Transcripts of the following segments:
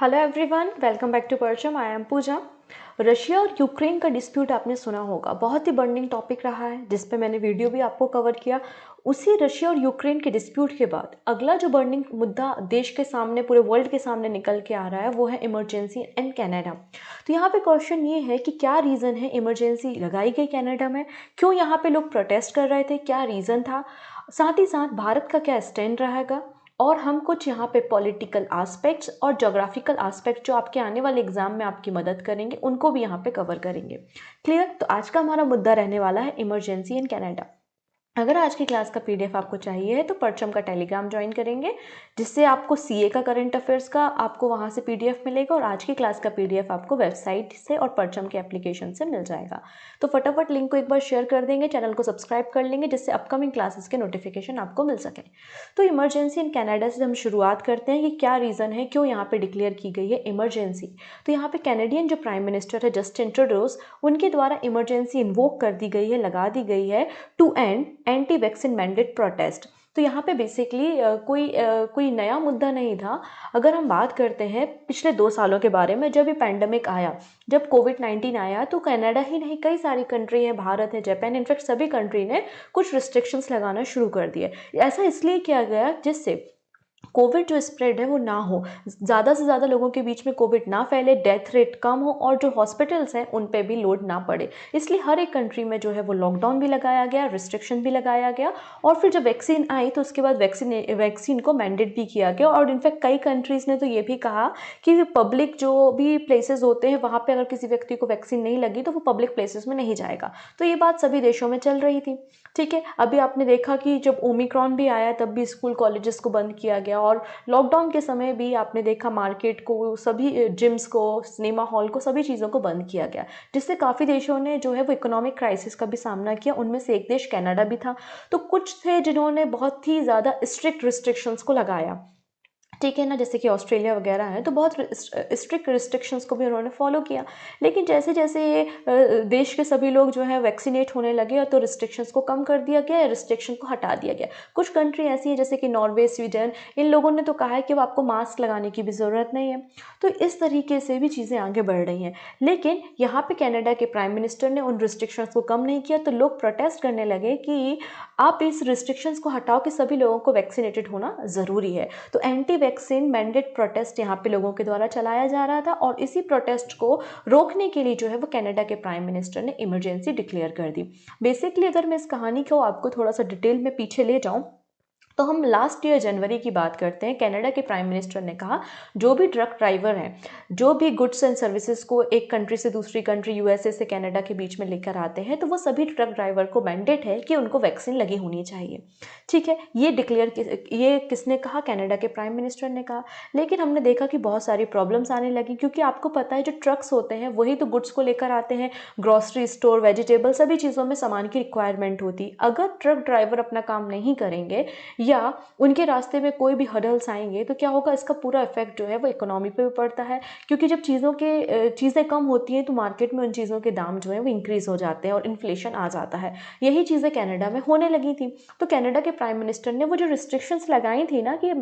Hello everyone, welcome back to Parcham. I am Pooja. Russia और Ukraine का dispute आपने सुना होगा, बहुत ही बर्निंग टॉपिक रहा है जिस पे मैंने वीडियो भी आपको कवर किया। उसी रशिया और यूक्रेन के डिस्प्यूट के बाद अगला जो बर्निंग मुद्दा देश के सामने, पूरे वर्ल्ड के सामने निकल के आ रहा है, वो है इमरजेंसी इन कनाडा। तो यहाँ पे क्वेश्चन ये है कि क्या रीज़न है इमरजेंसी लगाई गई कनाडा में, क्यों यहाँ पे लोग प्रोटेस्ट कर रहे थे, क्या रीज़न था, साथ ही साथ भारत का क्या स्टैंड रहेगा, और हम कुछ यहाँ पे पॉलिटिकल एस्पेक्ट्स और जोग्राफिकल एस्पेक्ट जो आपके आने वाले एग्जाम में आपकी मदद करेंगे उनको भी यहाँ पे कवर करेंगे। क्लियर? तो आज का हमारा मुद्दा रहने वाला है इमरजेंसी इन कनाडा। अगर आज की क्लास का पीडीएफ आपको चाहिए है तो परचम का टेलीग्राम ज्वाइन करेंगे, जिससे आपको सीए का करंट अफेयर्स का आपको वहाँ से पीडीएफ मिलेगा और आज की क्लास का पीडीएफ आपको वेबसाइट से और परचम के एप्लीकेशन से मिल जाएगा। तो फटाफट लिंक को एक बार शेयर कर देंगे, चैनल को सब्सक्राइब कर लेंगे जिससे अपकमिंग क्लासेस के नोटिफिकेशन आपको मिल सके। तो इमरजेंसी इन कनाडा से हम शुरुआत करते हैं कि क्या रीज़न है, क्यों यहाँ पे डिक्लेयर की गई है इमरजेंसी। तो यहाँ पे कैनेडियन जो प्राइम मिनिस्टर है जस्टिन ट्रूडो, उनके द्वारा इमरजेंसी इन्वोक कर दी गई है, लगा दी गई है to end anti vaccine mandate protest. तो यहाँ पे बेसिकली कोई नया मुद्दा नहीं था। अगर हम बात करते हैं पिछले 2 सालों के बारे में, जब ये पैंडमिक आया, जब कोविड-19 आया, तो कनाडा ही नहीं कई सारी कंट्री है, भारत है, जापान, इनफैक्ट सभी कंट्री ने कुछ रिस्ट्रिक्शंस लगाना शुरू कर दिए। ऐसा इसलिए किया गया जिससे कोविड जो स्प्रेड है वो ना हो, ज़्यादा से ज़्यादा लोगों के बीच में कोविड ना फैले, डेथ रेट कम हो और जो हॉस्पिटल्स हैं उन पे भी लोड ना पड़े। इसलिए हर एक कंट्री में जो है वो लॉकडाउन भी लगाया गया, रिस्ट्रिक्शन भी लगाया गया, और फिर जब वैक्सीन आई तो उसके बाद वैक्सीन को मैंडेट भी किया गया। और इनफैक्ट कई कंट्रीज़ ने तो ये भी कहा कि पब्लिक जो भी प्लेसेस होते हैं वहाँ पर अगर किसी व्यक्ति को वैक्सीन नहीं लगी तो वो पब्लिक प्लेसेस में नहीं जाएगा। तो ये बात सभी देशों में चल रही थी। ठीक है, अभी आपने देखा कि जब ओमिक्रॉन भी आया तब भी स्कूल कॉलेजेस को बंद किया गया, और लॉकडाउन के समय भी आपने देखा मार्केट को, सभी जिम्स को, सिनेमा हॉल को, सभी चीज़ों को बंद किया गया, जिससे काफ़ी देशों ने जो है वो इकोनॉमिक क्राइसिस का भी सामना किया। उनमें से एक देश कनाडा भी था। तो कुछ थे जिन्होंने बहुत ही ज़्यादा स्ट्रिक्ट रिस्ट्रिक्शंस को लगाया, ठीक है ना, जैसे कि ऑस्ट्रेलिया वगैरह है, तो बहुत स्ट्रिक्ट रिस्ट्रिक्शंस को भी उन्होंने फॉलो किया। लेकिन जैसे जैसे ये देश के सभी लोग जो है वैक्सीनेट होने लगे तो रिस्ट्रिक्शंस को कम कर दिया गया, रिस्ट्रिक्शन को हटा दिया गया। कुछ कंट्री ऐसी है जैसे कि नॉर्वे, स्वीडन, इन लोगों ने तो कहा है कि अब आपको मास्क लगाने की भी ज़रूरत नहीं है। तो इस तरीके से भी चीज़ें आगे बढ़ रही हैं। लेकिन यहाँ पर कैनेडा के प्राइम मिनिस्टर ने उन रिस्ट्रिक्शंस को कम नहीं किया, तो लोग प्रोटेस्ट करने लगे कि आप इस रिस्ट्रिक्शंस को हटाओ कि सभी लोगों को वैक्सीनेटेड होना ज़रूरी है। तो एंटी वैक्सीन मैंडेट प्रोटेस्ट यहाँ पे लोगों के द्वारा चलाया जा रहा था, और इसी प्रोटेस्ट को रोकने के लिए जो है वो कनाडा के प्राइम मिनिस्टर ने इमरजेंसी डिक्लेयर कर दी। बेसिकली अगर मैं इस कहानी को आपको थोड़ा सा डिटेल में पीछे ले जाऊँ तो हम लास्ट ईयर जनवरी की बात करते हैं। कनाडा के प्राइम मिनिस्टर ने कहा जो भी ट्रक ड्राइवर हैं, जो भी गुड्स एंड सर्विसेज को एक कंट्री से दूसरी कंट्री, यूएसए से कनाडा के बीच में लेकर आते हैं, तो वो सभी ट्रक ड्राइवर को मैंडेट है कि उनको वैक्सीन लगी होनी चाहिए। ठीक है, ये किसने कहा? कनाडा के प्राइम मिनिस्टर ने कहा। लेकिन हमने देखा कि बहुत सारी प्रॉब्लम्स आने लगी, क्योंकि आपको पता है जो ट्रक्स होते हैं वही तो गुड्स को लेकर आते हैं, ग्रॉसरी स्टोर, वेजिटेबल, सभी चीज़ों में सामान की रिक्वायरमेंट होती। अगर ट्रक ड्राइवर अपना काम नहीं करेंगे या उनके रास्ते में कोई भी हर्डल्स आएंगे तो क्या होगा? इसका पूरा इफेक्ट जो है वो इकोनॉमी पे भी पड़ता है, क्योंकि जब चीज़ें कम होती हैं तो मार्केट में उन चीज़ों के दाम जो है वो इंक्रीज़ हो जाते हैं और इन्फ्लेशन आ जाता है। यही चीज़ें कनाडा में होने लगी थी। तो कनाडा के प्राइम मिनिस्टर ने वो जो रिस्ट्रिक्शंस लगाई थी ना कि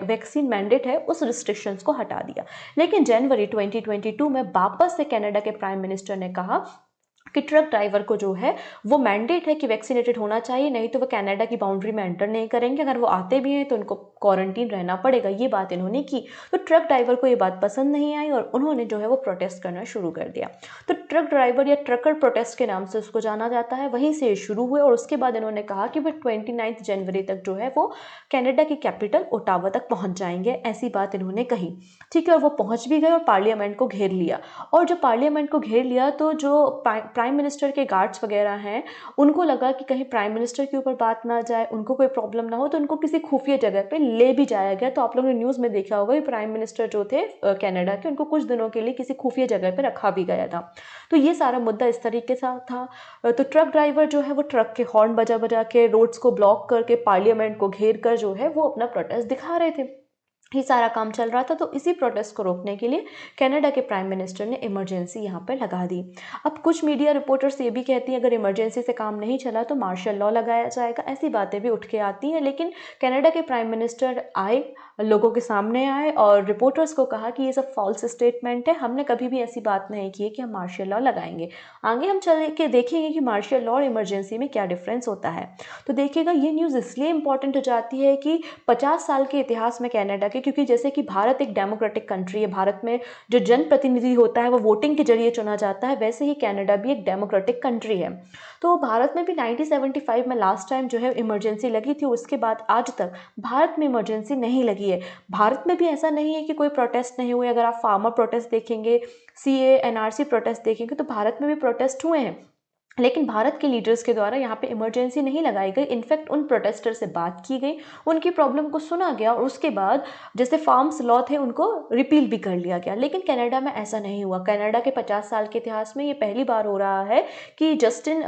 वैक्सीन मैंडेट है, उस रिस्ट्रिक्शंस को हटा दिया। लेकिन जनवरी 2022 में वापस से कनाडा के प्राइम मिनिस्टर ने कहा कि ट्रक ड्राइवर को जो है वो मैंडेट है कि वैक्सीनेटेड होना चाहिए, नहीं तो वो कनाडा की बाउंड्री में एंटर नहीं करेंगे। अगर वो आते भी हैं तो उनको क्वारंटीन रहना पड़ेगा। ये बात इन्होंने की। तो ट्रक ड्राइवर को ये बात पसंद नहीं आई और उन्होंने जो है वो प्रोटेस्ट करना शुरू कर दिया। तो ट्रक ड्राइवर या ट्रकर प्रोटेस्ट के नाम से उसको जाना जाता है, वहीं से शुरू हुए। और उसके बाद इन्होंने कहा कि वो 29 जनवरी तक जो है वो कनाडा की कैपिटल ओटावा तक पहुंच जाएंगे, ऐसी बात इन्होंने कही। ठीक है, और वो पहुंच भी गए और पार्लियामेंट को घेर लिया। और जब पार्लियामेंट को घेर लिया तो जो प्राइम मिनिस्टर के गार्ड्स वगैरह हैं, उनको लगा कि कहीं प्राइम मिनिस्टर के ऊपर बात ना जाए, उनको कोई प्रॉब्लम ना हो, तो उनको किसी खुफिया जगह पे ले भी जाया गया। तो आप लोगों ने न्यूज़ में देखा होगा कि प्राइम मिनिस्टर जो थे कनाडा के, उनको कुछ दिनों के लिए किसी खुफिया जगह पे रखा भी गया था। तो ये सारा मुद्दा इस तरीके से था। तो ट्रक ड्राइवर जो है वो ट्रक के हॉर्न बजा बजा के, रोड्स को ब्लॉक करके, पार्लियामेंट को घेर कर जो है वो अपना प्रोटेस्ट दिखा रहे थे। ये सारा काम चल रहा था। तो इसी प्रोटेस्ट को रोकने के लिए कनाडा के प्राइम मिनिस्टर ने इमरजेंसी यहाँ पर लगा दी। अब कुछ मीडिया रिपोर्टर्स ये भी कहती हैं अगर इमरजेंसी से काम नहीं चला तो मार्शल लॉ लगाया जाएगा, ऐसी बातें भी उठ के आती हैं। लेकिन कनाडा के प्राइम मिनिस्टर आए, लोगों के सामने आए और रिपोर्टर्स को कहा कि ये सब फॉल्स स्टेटमेंट है, हमने कभी भी ऐसी बात नहीं की है कि हम मार्शल लॉ लगाएंगे। आगे हम चल के देखेंगे कि मार्शल लॉ और इमरजेंसी में क्या डिफरेंस होता है। तो देखिएगा ये न्यूज़ इसलिए इंपॉर्टेंट हो जाती है कि 50 साल के इतिहास में कनाडा के, क्योंकि जैसे कि भारत एक डेमोक्रेटिक कंट्री है, भारत में जो जनप्रतिनिधि होता है वो वोटिंग के जरिए चुना जाता है, वैसे ही कनाडा भी एक डेमोक्रेटिक कंट्री है। तो भारत में भी 1975 में लास्ट टाइम जो है इमरजेंसी लगी थी, उसके बाद आज तक भारत में इमरजेंसी नहीं लगी है। भारत में भी ऐसा नहीं है कि कोई प्रोटेस्ट नहीं हुए। अगर आप फार्मर प्रोटेस्ट देखेंगे, सीए एनआरसी प्रोटेस्ट देखेंगे तो भारत में भी प्रोटेस्ट हुए हैं, लेकिन भारत के लीडर्स के द्वारा यहाँ पे इमरजेंसी नहीं लगाई गई। इनफैक्ट उन प्रोटेस्टर से बात की गई, उनकी प्रॉब्लम को सुना गया और उसके बाद जैसे फार्म्स लॉ थे उनको रिपील भी कर लिया गया। लेकिन कनाडा में ऐसा नहीं हुआ। कनाडा के 50 साल के इतिहास में ये पहली बार हो रहा है कि जस्टिन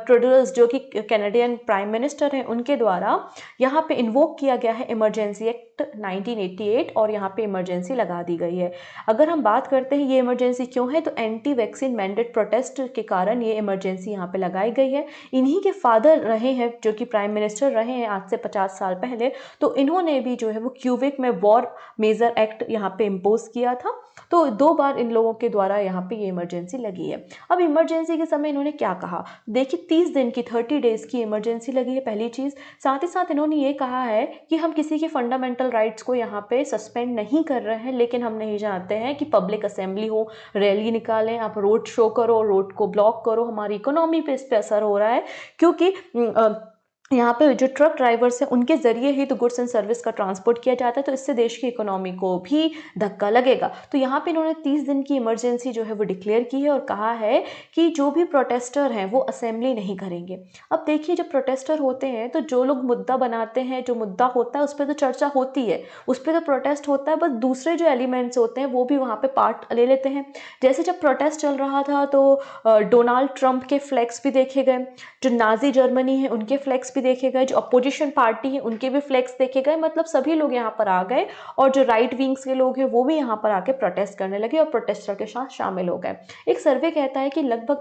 ट्रूडोज जो कि कैनेडियन प्राइम मिनिस्टर हैं उनके द्वारा यहाँ पे इन्वोक किया गया है इमरजेंसी एक्ट 1988 और यहाँ पे इमरजेंसी लगा दी गई है। अगर हम बात करते हैं ये इमरजेंसी क्यों है, तो एंटी वैक्सीन मैंडेट प्रोटेस्ट के कारण ये इमरजेंसी यहाँ पे लगाई गई है। इन्हीं के फादर रहे हैं जो कि प्राइम मिनिस्टर रहे हैं आज से 50 साल पहले, तो इन्होंने भी जो है वो क्यूबेक में वॉर मेजर एक्ट यहाँ पे इम्पोज किया था। तो 2 बार इन लोगों के द्वारा यहाँ पे ये इमरजेंसी लगी है। अब इमरजेंसी के समय इन्होंने क्या कहा, देखिए 30 दिन की 30 डेज की इमरजेंसी लगी है पहली चीज़। साथ ही साथ इन्होंने ये कहा है कि हम किसी के फंडामेंटल राइट्स को यहाँ पे सस्पेंड नहीं कर रहे हैं, लेकिन हम नहीं चाहते हैं कि पब्लिक असेंबली हो, रैली निकालें, आप रोड शो करो, रोड को ब्लॉक करो, हमारी इकोनॉमी पे इस पे असर हो रहा है। क्योंकि यहाँ पे जो ट्रक ड्राइवर्स हैं उनके ज़रिए ही तो गुड्स एंड सर्विस का ट्रांसपोर्ट किया जाता है, तो इससे देश की इकोनॉमी को भी धक्का लगेगा। तो यहाँ पे इन्होंने 30 दिन की इमरजेंसी जो है वो डिक्लेयर की है और कहा है कि जो भी प्रोटेस्टर हैं वो असेंबली नहीं करेंगे। अब देखिए जब प्रोटेस्टर होते हैं तो जो लोग मुद्दा बनाते हैं, जो मुद्दा होता है उस पर तो चर्चा होती है, उस पर तो प्रोटेस्ट होता है, बस दूसरे जो एलिमेंट्स होते हैं वो भी वहाँ पर पार्ट ले लेते हैं। जैसे जब प्रोटेस्ट चल रहा था तो डोनाल्ड ट्रंप के फ्लैग्स भी देखे गए, जो नाजी जर्मनी है उनके फ्लैग्स देखे गए, जो अपोजिशन पार्टी है उनके भी फ्लैग्स देखे गए। मतलब सभी लोग यहाँ पर आ गए और जो राइट विंग्स के लोग हैं वो भी यहाँ पर आके प्रोटेस्ट करने लगे और प्रोटेस्टर के साथ शामिल हो गए। एक सर्वे कहता है कि लगभग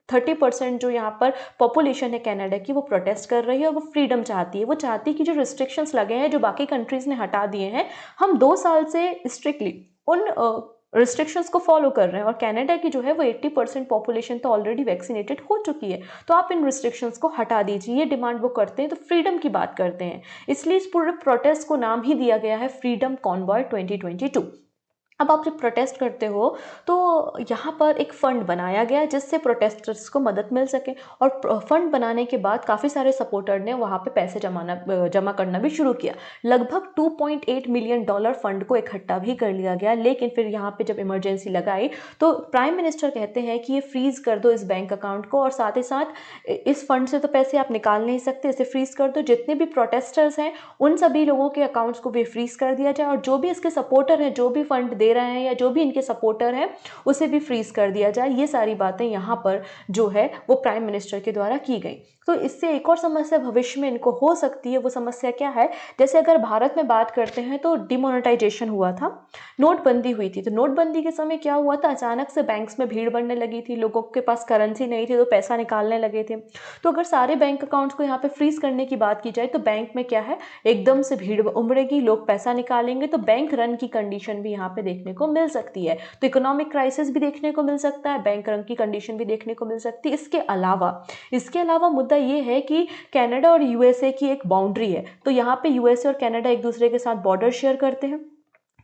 30% जो यहाँ पर पॉपुलेशन है कनाडा की वो प्रोटेस्ट कर रही है और वो फ्रीडम चाहती है। वो चाहती है कि जो रिस्ट्रिक्शंस लगे हैं जो बाकी कंट्रीज ने हटा दिए हैं, हम 2 साल से स्ट्रिक्टली उन रिस्ट्रिक्शंस को फॉलो कर रहे हैं। और कनाडा की जो है वो 80% पॉपुलेशन तो ऑलरेडी वैक्सीनेटेड हो चुकी है, तो आप इन रिस्ट्रिक्शंस को हटा दीजिए, ये डिमांड वो करते हैं। तो फ्रीडम की बात करते हैं, इसलिए इस पूरे प्रोटेस्ट को नाम ही दिया गया है फ्रीडम कॉन्वॉय 2022। अब आप जब प्रोटेस्ट करते हो तो यहाँ पर एक फ़ंड बनाया गया जिससे प्रोटेस्टर्स को मदद मिल सके, और फंड बनाने के बाद काफ़ी सारे सपोर्टर ने वहाँ पे पैसे जमा करना भी शुरू किया। लगभग $2.8 मिलियन फंड को इकट्ठा भी कर लिया गया। लेकिन फिर यहाँ पे जब इमरजेंसी लगाई तो प्राइम मिनिस्टर कहते हैं कि ये फ्रीज़ कर दो इस बैंक अकाउंट को, और साथ ही साथ इस फंड से तो पैसे आप निकाल नहीं सकते, इसे फ्रीज़ कर दो। जितने भी प्रोटेस्टर्स हैं उन सभी लोगों के अकाउंट्स को भी फ्रीज़ कर दिया जाए, और जो भी इसके सपोर्टर हैं, जो भी फंड दे रहे हैं या जो भी इनके सपोर्टर हैं, उसे भी फ्रीज कर दिया जाए। ये सारी बातें यहाँ पर जो है वो प्राइम मिनिस्टर के द्वारा की गई। तो इससे एक और समस्या भविष्य में इनको हो सकती है। वो समस्या क्या है, जैसे अगर भारत में बात करते हैं तो डिमोनेटाइजेशन हुआ था, नोटबंदी हुई थी। तो नोटबंदी के समय क्या हुआ था, अचानक से बैंक्स में भीड़ बढ़ने लगी थी, लोगों के पास करेंसी नहीं थी तो पैसा निकालने लगे थे। तो अगर सारे बैंक अकाउंट्स को यहाँ पे फ्रीज करने की बात की जाए तो बैंक में क्या है, एकदम से भीड़ उमड़ेगी, लोग पैसा निकालेंगे, तो बैंक रन की कंडीशन भी यहाँ पे देखने को मिल सकती है। तो इकोनॉमिक क्राइसिस भी देखने को मिल सकता है, बैंक रन की कंडीशन भी देखने को मिल सकती है। इसके अलावा मुद्दा ये है कि कनाडा और यूएसए की एक बाउंड्री है। तो यहाँ पे यूएसए और कनाडा एक दूसरे के साथ बॉर्डर शेयर करते हैं,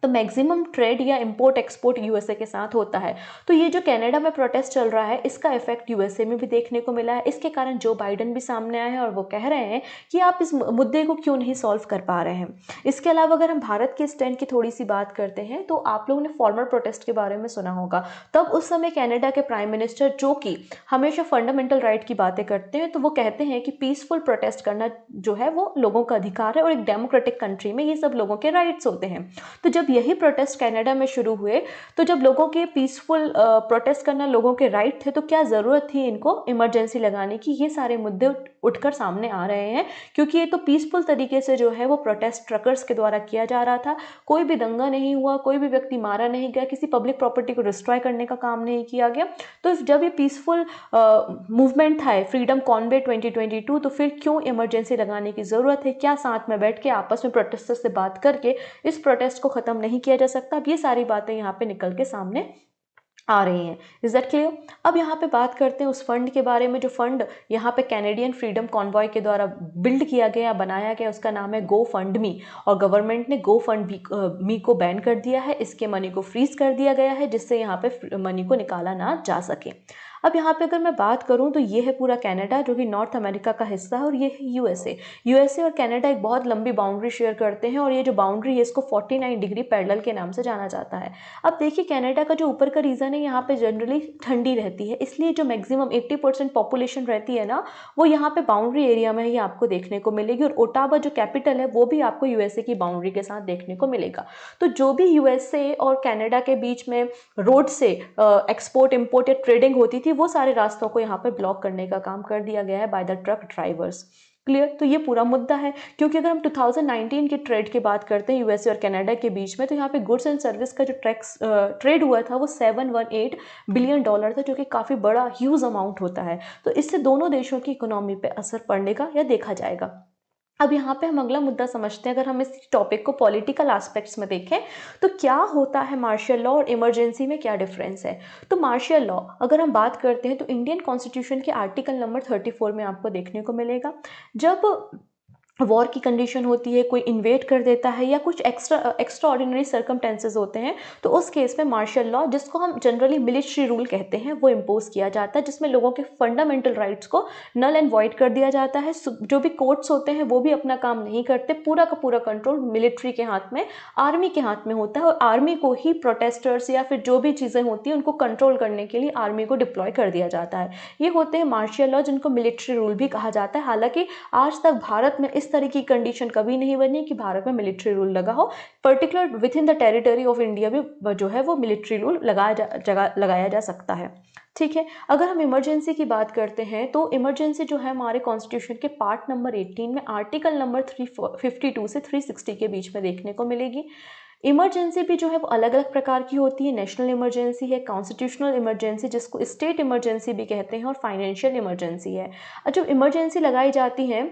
तो मैक्सिमम ट्रेड या इंपोर्ट एक्सपोर्ट यूएसए के साथ होता है। तो ये जो कनाडा में प्रोटेस्ट चल रहा है इसका इफेक्ट यूएसए में भी देखने को मिला है। इसके कारण जो बाइडन भी सामने आए हैं और वो कह रहे हैं कि आप इस मुद्दे को क्यों नहीं सॉल्व कर पा रहे हैं। इसके अलावा अगर हम भारत के स्टैंड की थोड़ी सी बात करते हैं तो आप लोगों ने फॉर्मर प्रोटेस्ट के बारे में सुना होगा। तब उस समय कनाडा के प्राइम मिनिस्टर, जो कि हमेशा फंडामेंटल राइट की बातें करते हैं, तो वो कहते हैं कि पीसफुल प्रोटेस्ट करना जो है वो लोगों का अधिकार है और एक डेमोक्रेटिक कंट्री में ये सब लोगों के राइट्स होते हैं। तो जब जब यही प्रोटेस्ट कनाडा में शुरू हुए, तो जब लोगों के पीसफुल प्रोटेस्ट करना लोगों के राइट थे, तो क्या ज़रूरत थी इनको इमरजेंसी लगाने की? ये सारे मुद्दे उठकर सामने आ रहे हैं, क्योंकि ये तो पीसफुल तरीके से जो है वो प्रोटेस्ट ट्रकर्स के द्वारा किया जा रहा था। कोई भी दंगा नहीं हुआ, कोई भी व्यक्ति मारा नहीं गया, किसी पब्लिक प्रॉपर्टी को डिस्ट्रॉय करने का काम नहीं किया गया। तो जब ये पीसफुल मूवमेंट था फ्रीडम कॉन्वे 2022, तो फिर क्यों इमरजेंसी लगाने की ज़रूरत है? क्या साथ में बैठ के आपस में प्रोटेस्टर से बात करके इस प्रोटेस्ट को ख़त्म नहीं किया जा सकता? अब ये सारी बातें यहाँ पे निकल के सामने आ रही हैं। Is that clear? अब यहाँ पे बात करते हैं उस फंड के बारे में, जो फंड यहाँ पे कैनेडियन फ्रीडम कॉन्वॉय के द्वारा बिल्ड किया गया, बनाया गया। उसका नाम है गो फंड मी, और गवर्नमेंट ने गो फंड मी को बैन कर दिया है। इसके मनी को फ्रीज कर दिया गया है, जिससे यहाँ पे मनी को निकाला ना जा सके। अब यहाँ पे अगर मैं बात करूँ तो ये है पूरा कनाडा, जो कि नॉर्थ अमेरिका का हिस्सा है, और ये है यूएसए और कनाडा एक बहुत लंबी बाउंड्री शेयर करते हैं, और ये जो बाउंड्री है इसको 49 डिग्री पैरेलल के नाम से जाना जाता है। अब देखिए, कनाडा का जो ऊपर का रीजन है, यहाँ पे जनरली ठंडी रहती है, इसलिए जो मैक्सिमम 80% पॉपुलेशन रहती है ना, वो यहाँ पे बाउंड्री एरिया में ही आपको देखने को मिलेगी। और ओटावा जो कैपिटल है, वो भी आपको यूएसए की बाउंड्री के साथ देखने को मिलेगा। तो जो भी यूएसए और कनाडा के बीच में रोड से एक्सपोर्ट इम्पोर्ट या ट्रेडिंग होती थी, वो सारे रास्तों को यहाँ पे ब्लॉक करने का काम कर दिया गया है by the truck drivers. Clear? तो ये पूरा मुद्दा है, क्योंकि अगर हम 2019 की ट्रेड की बात करते हैं यूएसए और कनाडा के बीच में, तो यहाँ पे गुड्स एंड सर्विस का जो ट्रेड हुआ था वो $718 बिलियन था, जो कि काफ़ी बड़ा ह्यूज अमाउंट होता है। तो इससे दोनों देशों की इकोनॉमी पे असर पड़ने का या देखा जाएगा। अब यहाँ पे हम अगला मुद्दा समझते हैं। अगर हम इस टॉपिक को पॉलिटिकल एस्पेक्ट्स में देखें, तो क्या होता है मार्शल लॉ और इमरजेंसी में क्या डिफरेंस है? तो मार्शल लॉ अगर हम बात करते हैं, तो इंडियन कॉन्स्टिट्यूशन के आर्टिकल नंबर 34 में आपको देखने को मिलेगा। जब वॉर की कंडीशन होती है, कोई इन्वेट कर देता है, या कुछ एक्स्ट्रा ऑर्डिनरी सर्कमटेंसेस होते हैं, तो उस केस में मार्शल लॉ, जिसको हम जनरली मिलिट्री रूल कहते हैं, वो इम्पोज किया जाता है, जिसमें लोगों के फंडामेंटल राइट्स को नल एंड वॉइड कर दिया जाता है। जो भी कोर्ट्स होते हैं वो भी अपना काम नहीं करते, पूरा का पूरा कंट्रोल मिलिट्री के हाथ में, आर्मी के हाथ में होता है, और आर्मी को ही प्रोटेस्टर्स या फिर जो भी चीज़ें होती हैं उनको कंट्रोल करने के लिए आर्मी को डिप्लॉय कर दिया जाता है। ये होते हैं मार्शल लॉ, जिनको मिलिट्री रूल भी कहा जाता है। हालांकि आज तक भारत में इस तरह की कंडीशन कभी नहीं बनी कि भारत में मिलिट्री रूल लगा हो। Particular with in the territory of India भी जो है वो मिलिट्री रूल लगाया जा सकता है। ठीक है, अगर हम इमरजेंसी की बात करते हैं, तो इमरजेंसी जो है हमारे कॉन्स्टिट्यूशन के पार्ट नंबर 18 में आर्टिकल नंबर 352 से 360 के बीच में देखने को मिलेगी। इमरजेंसी भी जो है वो अलग अलग प्रकार की होती है। नेशनल इमरजेंसी है, कॉन्स्टिट्यूशनल इमरजेंसी जिसको स्टेट इमरजेंसी भी कहते हैं, और फाइनेंशियल इमरजेंसी है। जब इमरजेंसी लगाई जाती है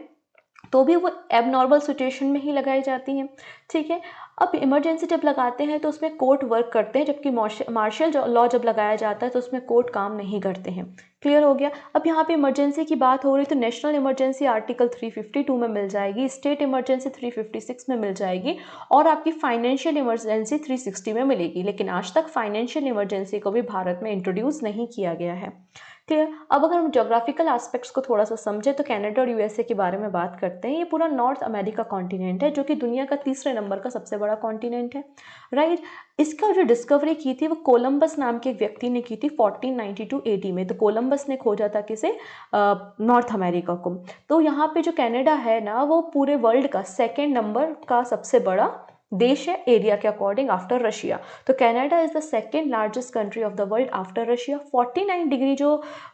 तो भी वो एबनॉर्मल सिचुएशन में ही लगाई जाती हैं। ठीक है, अब इमरजेंसी जब लगाते हैं तो उसमें कोर्ट वर्क करते हैं, जबकि मार्शल लॉ जब लगाया जाता है तो उसमें कोर्ट काम नहीं करते हैं। क्लियर हो गया? अब यहाँ पे इमरजेंसी की बात हो रही, तो नेशनल इमरजेंसी आर्टिकल 352 में मिल जाएगी, स्टेट इमरजेंसी 356 में मिल जाएगी, और आपकी फाइनेंशियल इमरजेंसी 360 में मिलेगी। लेकिन आज तक फाइनेंशियल इमरजेंसी को भी भारत में इंट्रोड्यूस नहीं किया गया है। क्लियर? अब अगर हम जोग्राफिकल एस्पेक्ट्स को थोड़ा सा समझे, तो कनाडा और यूएसए के बारे में बात करते हैं। ये पूरा नॉर्थ अमेरिका कॉन्टिनेंट है, जो कि दुनिया का तीसरे नंबर का सबसे बड़ा कॉन्टिनेंट है। राइट? इसका जो डिस्कवरी की थी वो कोलंबस नाम के एक व्यक्ति ने की थी 1492 AD में। तो कोलंबस ने खोजा था किसे? नॉर्थ अमेरिका को। तो यहाँ पे जो कनाडा है ना, वो पूरे वर्ल्ड का सेकेंड नंबर का सबसे बड़ा देश है एरिया के अकॉर्डिंग, आफ्टर रशिया। तो Canada is the second largest country of the world after Russia. 49 degree जो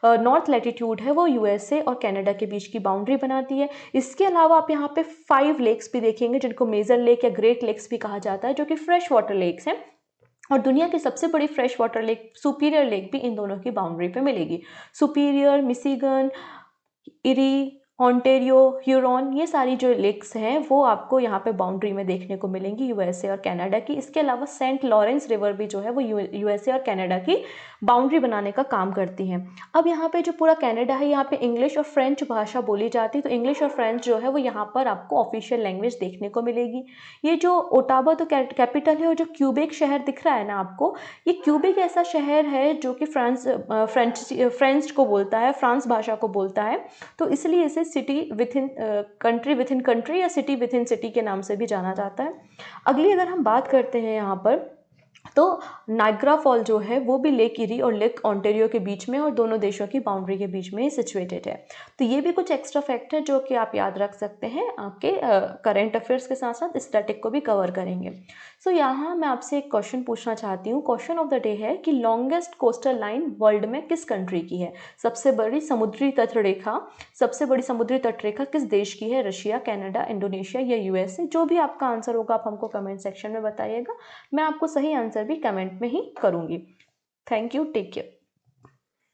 नॉर्थ लैटिट्यूड है वो यूएसए और कनाडा के बीच की बाउंड्री बनाती है। इसके अलावा आप यहाँ पे 5 लेक्स भी देखेंगे, जिनको मेजर लेक या ग्रेट लेक्स भी कहा जाता है, जो कि फ्रेश वाटर लेक्स हैं। और दुनिया की सबसे बड़ी fresh water lake superior lake भी इन दोनों की बाउंड्री पे मिलेगी। Superior, Michigan, eri, Ontario, Huron, ये सारी जो लेक्स हैं वो आपको यहाँ पे बाउंड्री में देखने को मिलेंगी यूएसए और कनाडा की। इसके अलावा सेंट लॉरेंस रिवर भी जो है वो यूएसए और कनाडा की बाउंड्री बनाने का काम करती हैं। अब यहाँ पे जो पूरा कनाडा है, यहाँ पे इंग्लिश और फ्रेंच भाषा बोली जाती है। तो इंग्लिश और फ्रेंच जो है वो यहाँ पर आपको ऑफिशियल लैंग्वेज देखने को मिलेगी। ये जो ओटावा तो कैपिटल है, और जो क्यूबेक शहर दिख रहा है ना आपको, ये क्यूबेक ऐसा शहर है जो कि फ्रेंच को बोलता है, फ्रांस भाषा को बोलता है। तो इसलिए इसे सिटी विद इन कंट्री या सिटी विद इन सिटी के नाम से भी जाना जाता है। अगली अगर हम बात करते हैं यहाँ पर, तो नाइग्रा फॉल जो है वो भी लेक इरी और लेक ऑन्टेरियो के बीच में और दोनों देशों की बाउंड्री के बीच में ही सिचुएटेड है। तो ये भी कुछ एक्स्ट्रा फैक्ट है जो कि आप याद रख सकते हैं। आपके करंट अफेयर्स के साथ साथ स्टैटिक को भी कवर करेंगे। सो यहाँ मैं आपसे एक क्वेश्चन पूछना चाहती हूँ। क्वेश्चन ऑफ द डे है कि लॉन्गेस्ट कोस्टल लाइन वर्ल्ड में किस कंट्री की है? सबसे बड़ी समुद्री तटरेखा, सबसे बड़ी समुद्री तटरेखा किस देश की है? रशिया, कनाडा, इंडोनेशिया या यूएसए? जो भी आपका आंसर होगा आप हमको कमेंट सेक्शन में बताइएगा। मैं आपको सही आंसर भी कमेंट में ही करूँगी। Thank you, take care.